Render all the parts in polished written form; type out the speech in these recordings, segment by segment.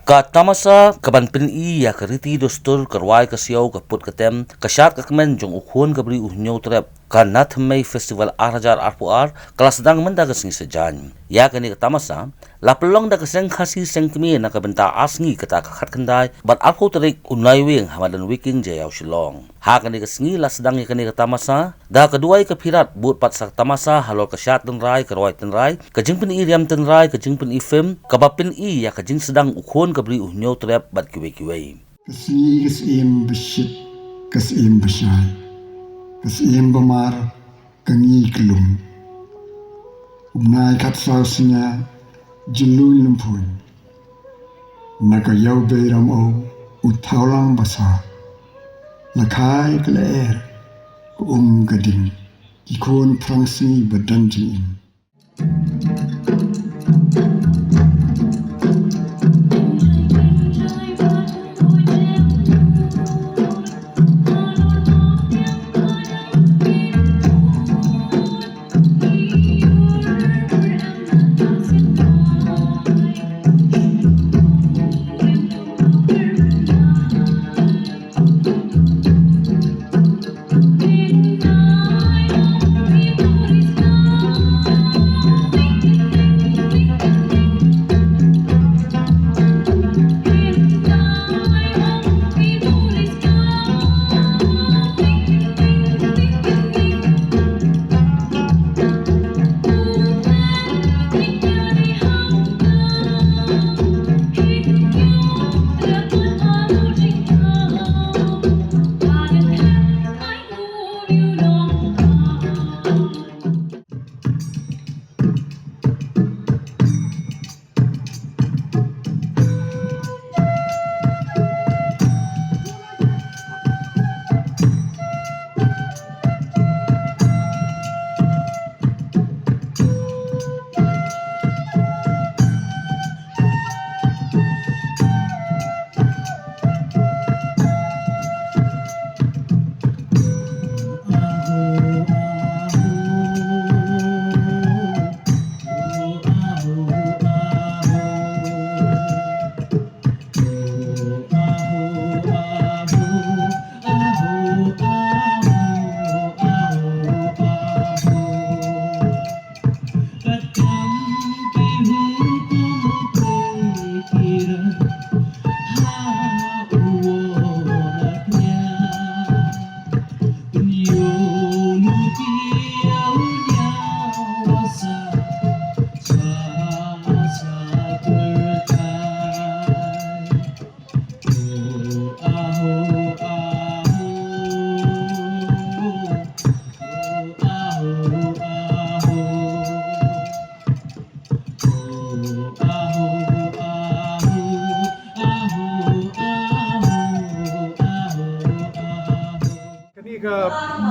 Katamasa kaban pin ya keriti dostur kerwai kasiau kaput ketem kasyat kemen jong ukhun kabri uhnyo trep kanat Mei festival arhajar arpuar kelas sedang mendagas ngi sejan ya kani katamasa lapelong da keseng khasi sengkmi na kabenta asngi kata khat kendai bat arpu terik unai wing hamadan wiking jayau shilong ha kani kesngi la sedang ya kani katamasa da kedua kepirat but pat sak tamasa halol kasyat den rai kerwai den rai kajing pin riam den rai kajing pin ifem kabapin ya kajing sedang ukhun kabri uhnyo trep bat kiwe Kasim besyit, kasim besyai, kasim bemar, kengi kelum. Umnai kat sausnya, jelui lempun. Naka yau beram o, utaulang basah. Lakai keleer, gading, ikon prangsi badan jingin.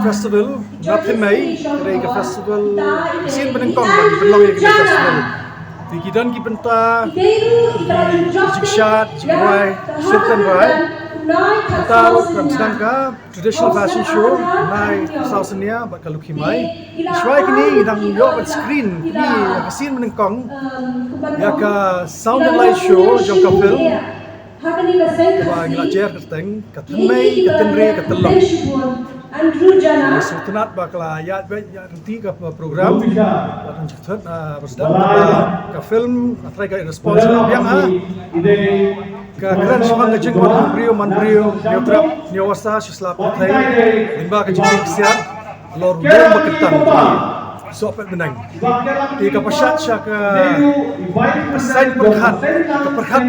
Festival natin Mei dari ke festival sin penengkong bagi penlong yang kita festival di kidan ki benta jikshat jikwai shirtan rai kita sedang ka traditional fashion show nai sausania bak kaluki mai shwai kini dang yo bak screen kini sin penengkong ya ka sound and light show jong ka film bagi lajer keteng katemei katenre katelong Sultanat bakla ya nanti ke program dan cetat bersedang ke film atrai ke respons yang ke keren semang kecing man brio neutrap nyawasa sislap thai limba kecing siat lor dong baketan sopet benang di kapasat sya ke sign perhat ke perhat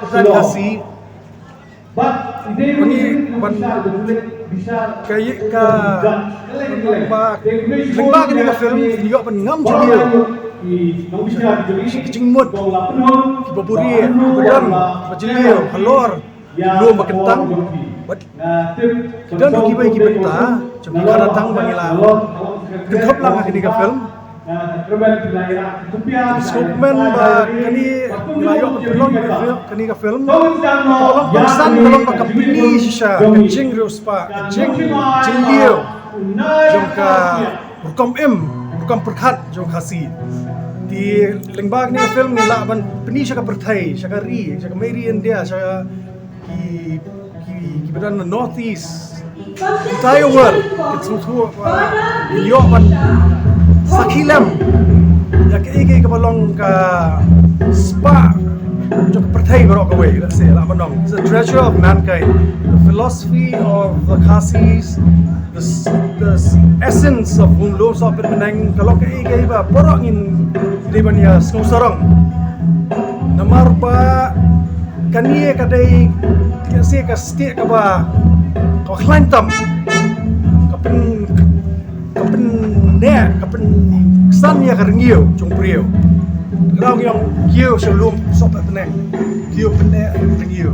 kasih ini kayak lemba ke ni film dia pengam dia kecing mut kibaburi badan bajilio halor lu makentang dan bagi bagi benta coba datang bangila gedhop lang ke ni film Skupmen kani layo pelong kani ka film pelong bangsan pelong ka kapini sisa kecing ruspa kecing jilio jongka bukom perkhat jong khasi di lengbag ni film ni la ban peni siya ka perthai siya ka ri siya ka Mary India siya ki badan northeast entire world it's to yo ban sakilam ya ke ege ka balong ka spa jo ka perthai barok away let's say la banong it's a treasure of mankind the philosophy of the Khasis the essence of Umlo sa penang kalau ke ege ba borok in di bania sarang namar ba kanie kadai tiase ka stik ka ba ka klantam kapen ne kapen san ya karngio chung prio grau yang kio shalom sopat penang kio pene rengio